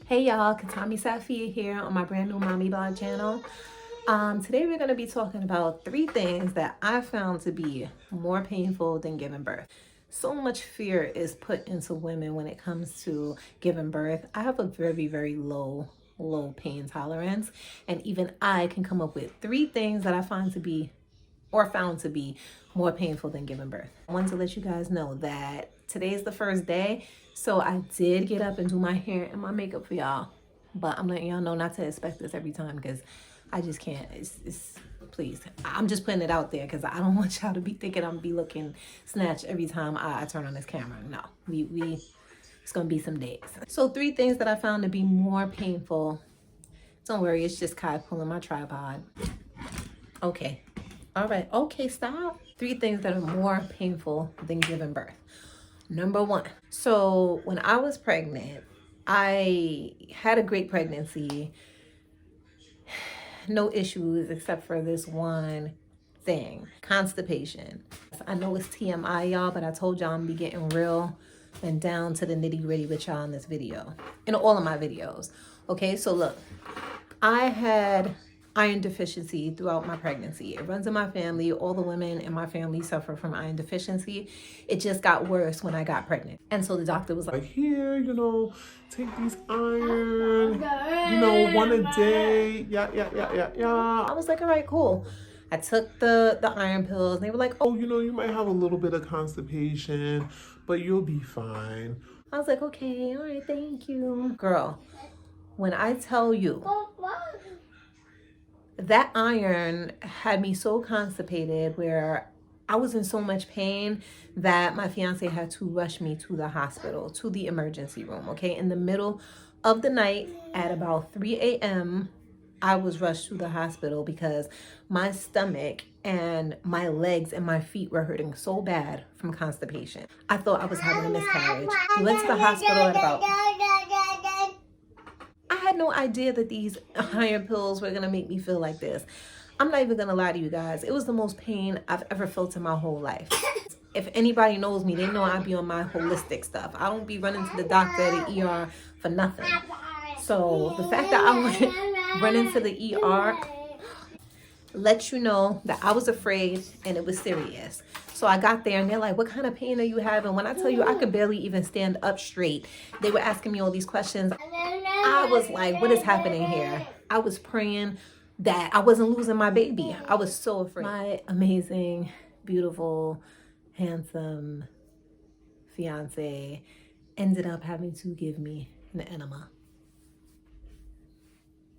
Hey y'all, Katami Safia here on my brand new mommy blog channel. Today we're going to be talking about 3 things that I found to be more painful than giving birth. So much fear is put into women when it comes to giving birth. I have a very low pain tolerance, and even I can come up with 3 things that I find to be found to be more painful than giving birth. I wanted to let you guys know that today is the first day, so I did get up and do my hair and my makeup for y'all, but I'm letting y'all know not to expect this every time because I just can't. It's please, I'm just putting it out there because I don't want y'all to be thinking I'm gonna be looking snatched every time I turn on this camera. No, it's gonna be some days. So 3 things that I found to be more painful. Don't worry, it's just Kai pulling my tripod. Okay. All right. Okay, stop. 3 things that are more painful than giving birth. Number 1. So when I was pregnant, I had a great pregnancy. No issues except for this one thing, constipation. I know it's TMI, y'all, but I told y'all I'm be getting real and down to the nitty gritty with y'all in this video, in all of my videos. Okay, so look, I had iron deficiency throughout my pregnancy. It runs in my family. All the women in my family suffer from iron deficiency. It just got worse when I got pregnant. And so the doctor was like, here, take these iron, one a day. Yeah. I was like, all right, cool. I took the iron pills and they were like, oh, you might have a little bit of constipation, but you'll be fine. I was like, okay, all right, thank you. Girl, when I tell you, that iron had me so constipated where I was in so much pain that my fiance had to rush me to the hospital, to the emergency room, okay? In the middle of the night at about 3 a.m., I was rushed to the hospital because my stomach and my legs and my feet were hurting so bad from constipation. I thought I was having a miscarriage. We went to the hospital at about... I had no idea that these iron pills were gonna make me feel like this. I'm not even gonna lie to you guys. It was the most pain I've ever felt in my whole life. If anybody knows me, they know I be on my holistic stuff. I don't be running to the doctor, the ER for nothing. So the fact that I went running to the ER let you know that I was afraid and it was serious. So I got there and they're like, what kind of pain are you having? When I tell you I could barely even stand up straight, they were asking me all these questions. I was like, what is happening here? I was praying that I wasn't losing my baby. I was so afraid. My amazing, beautiful, handsome fiance ended up having to give me an enema.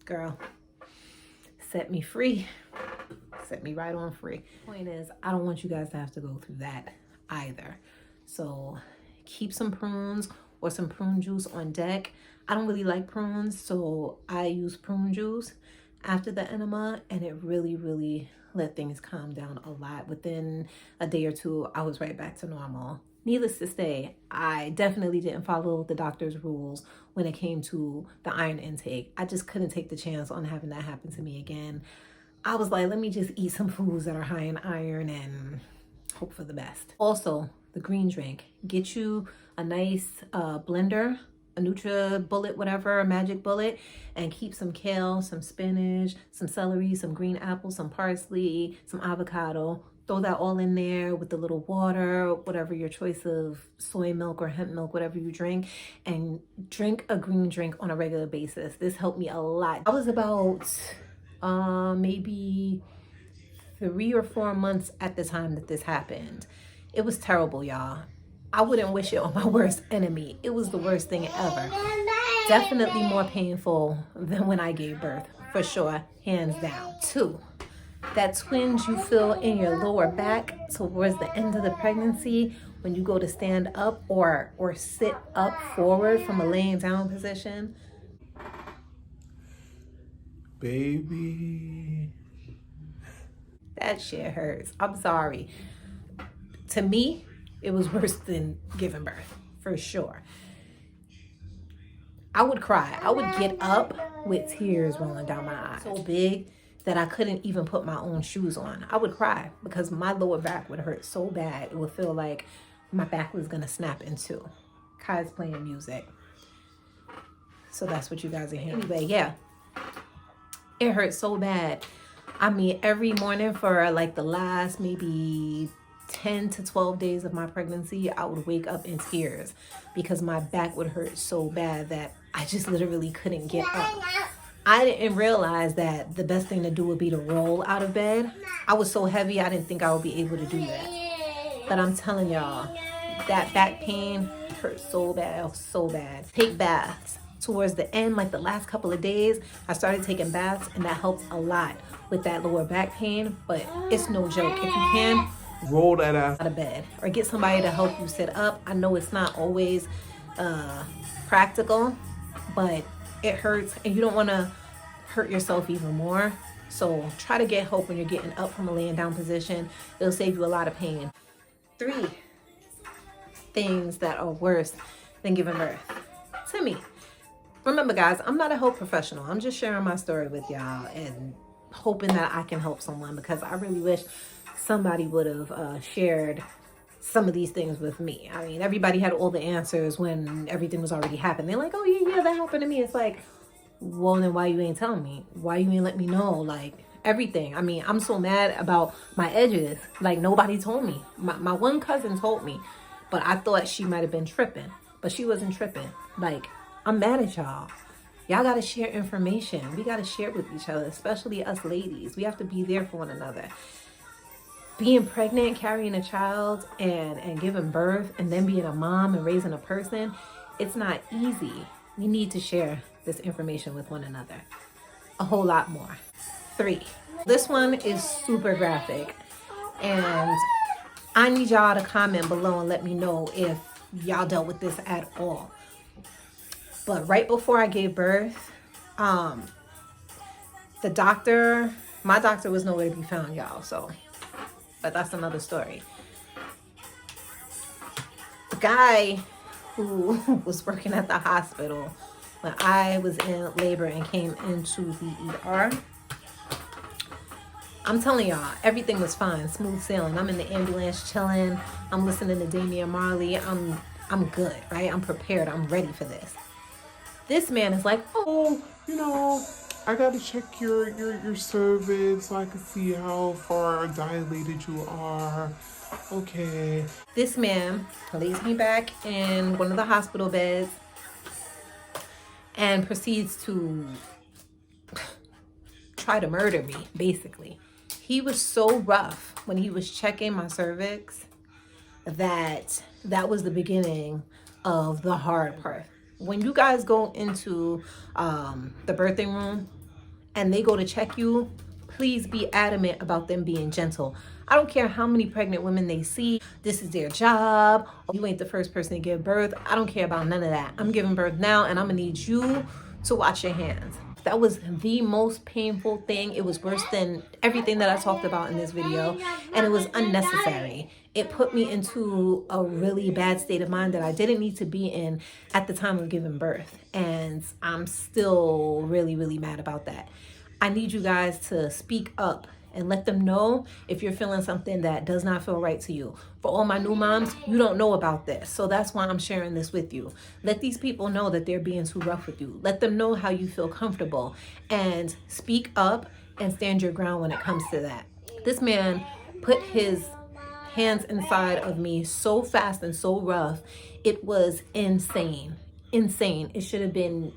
Girl, set me free. Set me right on free. Point is, I don't want you guys to have to go through that either. So keep some prunes or some prune juice on deck. I don't really like prunes, so I use prune juice after the enema, and it really let things calm down a lot. Within a day or 2, I was right back to normal. Needless to say, I definitely didn't follow the doctor's rules when it came to the iron intake. I just couldn't take the chance on having that happen to me again. I was like, let me just eat some foods that are high in iron and hope for the best. Also, the green drink. Get you a nice blender, a NutriBullet, whatever, a Magic Bullet, and keep some kale, some spinach, some celery, some green apples, some parsley, some avocado. Throw that all in there with a little water, whatever your choice of soy milk or hemp milk, whatever you drink, and drink a green drink on a regular basis. This helped me a lot. I was about maybe 3 or 4 months at the time that this happened. It was terrible, y'all. I wouldn't wish it on my worst enemy. It was the worst thing ever. Definitely more painful than when I gave birth, for sure, hands down. 2, that twinge you feel in your lower back towards the end of the pregnancy when you go to stand up or sit up forward from a laying down position. Baby, that shit hurts. I'm sorry. To me, it was worse than giving birth, for sure. I would cry. I would get up with tears rolling down my eyes. So big that I couldn't even put my own shoes on. I would cry because my lower back would hurt so bad. It would feel like my back was gonna snap in two. Kai's playing music. So that's what you guys are hearing. Anyway, yeah, it hurt so bad. I mean, every morning for like the last maybe 10 to 12 days of my pregnancy, I would wake up in tears because my back would hurt so bad that I just literally couldn't get up. I didn't realize that the best thing to do would be to roll out of bed. I was so heavy, I didn't think I would be able to do that. But I'm telling y'all, that back pain hurt so bad, so bad. Take baths. Towards the end, like the last couple of days, I started taking baths, and that helped a lot with that lower back pain. But it's no joke. If you can, roll that ass out of bed or get somebody to help you sit up. I know it's not always practical, but it hurts, and you don't want to hurt yourself even more. So try to get help when you're getting up from a laying down position. It'll save you a lot of pain. 3 things that are worse than giving birth to me. Remember, guys, I'm not a health professional. I'm just sharing my story with y'all and hoping that I can help someone, because I really wish somebody would have shared some of these things with me. I mean, everybody had all the answers when everything was already happening. They're like, oh, yeah, that happened to me. It's like, well, then why you ain't telling me? Why you ain't let me know? Like, everything. I mean, I'm so mad about my edges. Like, nobody told me. My one cousin told me, but I thought she might have been tripping. But she wasn't tripping. Like, I'm mad at y'all. Y'all got to share information. We got to share with each other, especially us ladies. We have to be there for one another. Being pregnant, carrying a child, and giving birth, and then being a mom and raising a person, it's not easy. We need to share this information with one another. A whole lot more. 3. This one is super graphic, and I need y'all to comment below and let me know if y'all dealt with this at all. But right before I gave birth, my doctor was nowhere to be found, y'all. So, but that's another story. The guy who was working at the hospital when I was in labor and came into the ER, I'm telling y'all, everything was fine, smooth sailing. I'm in the ambulance chilling. I'm listening to Damian Marley. I'm good, right? I'm prepared. I'm ready for this. This man is like, oh, I gotta check your cervix so I can see how far dilated you are. Okay. This man lays me back in one of the hospital beds and proceeds to try to murder me, basically. He was so rough when he was checking my cervix that was the beginning of the hard part. When you guys go into the birthing room and they go to check you, please be adamant about them being gentle. I don't care how many pregnant women they see. This is their job. You ain't the first person to give birth. I don't care about none of that. I'm giving birth now, and I'm gonna need you to wash your hands. That was the most painful thing. It was worse than everything that I talked about in this video, and it was unnecessary. It put me into a really bad state of mind that I didn't need to be in at the time of giving birth. And I'm still really, really mad about that. I need you guys to speak up and let them know if you're feeling something that does not feel right to you. For all my new moms, you don't know about this. So that's why I'm sharing this with you. Let these people know that they're being too rough with you. Let them know how you feel comfortable, and speak up and stand your ground when it comes to that. This man put his hands inside of me so fast and so rough. It was insane. It should have been,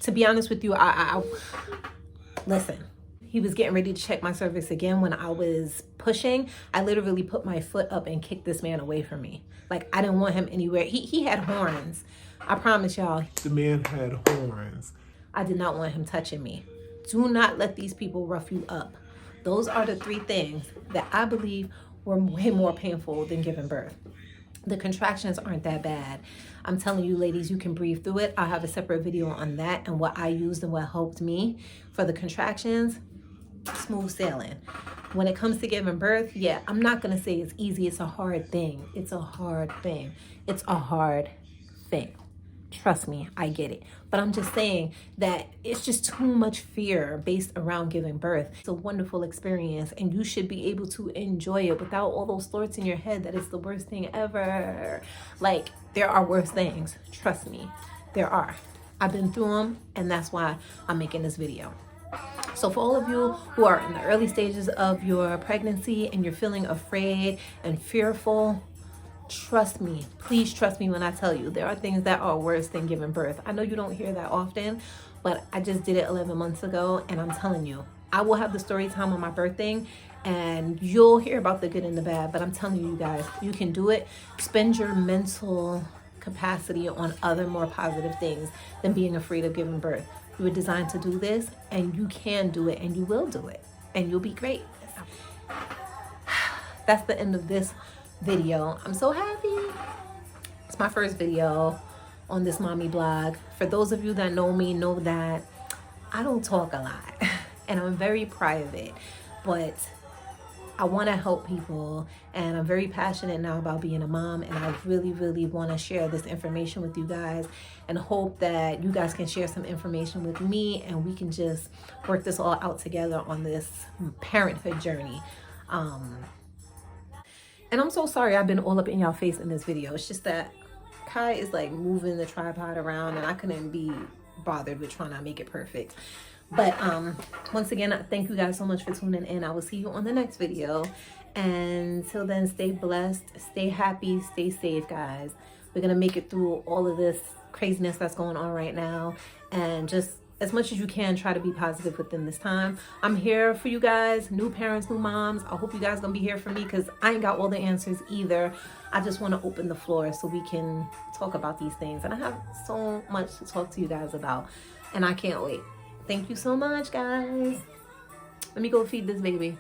to be honest with you, listen. He was getting ready to check my cervix again when I was pushing. I literally put my foot up and kicked this man away from me. Like, I didn't want him anywhere. He had horns. I promise y'all. The man had horns. I did not want him touching me. Do not let these people rough you up. Those are the 3 things that I believe were way more painful than giving birth. The contractions aren't that bad. I'm telling you, ladies, you can breathe through it. I'll have a separate video on that and what I used and what helped me for the contractions. Smooth sailing. When it comes to giving birth, yeah, I'm not gonna say it's easy. It's a hard thing. It's a hard thing. It's a hard thing. Trust me, I get it. But I'm just saying that it's just too much fear based around giving birth. It's a wonderful experience, and you should be able to enjoy it without all those thoughts in your head that it's the worst thing ever. Like, there are worse things. Trust me, there are. I've been through them, and that's why I'm making this video. So for all of you who are in the early stages of your pregnancy and you're feeling afraid and fearful, trust me, please trust me when I tell you there are things that are worse than giving birth. I know you don't hear that often, but I just did it 11 months ago, and I'm telling you, I will have the story time on my birthday, and you'll hear about the good and the bad, but I'm telling you guys, you can do it. Spend your mental capacity on other more positive things than being afraid of giving birth. You were designed to do this, and you can do it, and you will do it, and you'll be great. That's the end of this video. I'm so happy. It's my first video on this mommy blog. For those of you that know me, know that I don't talk a lot and I'm very private, but I want to help people, and I'm very passionate now about being a mom, and I really, really want to share this information with you guys and hope that you guys can share some information with me and we can just work this all out together on this parenthood journey. And I'm so sorry I've been all up in y'all face in this video. It's just that Kai is like moving the tripod around and I couldn't be bothered with trying to make it perfect. But once again, thank you guys so much for tuning in. I will see you on the next video. And till then, stay blessed, stay happy, stay safe, guys. We're going to make it through all of this craziness that's going on right now. And just as much as you can, try to be positive within this time. I'm here for you guys, new parents, new moms. I hope you guys gonna be here for me because I ain't got all the answers either. I just want to open the floor so we can talk about these things. And I have so much to talk to you guys about, and I can't wait. Thank you so much, guys. Let me go feed this baby.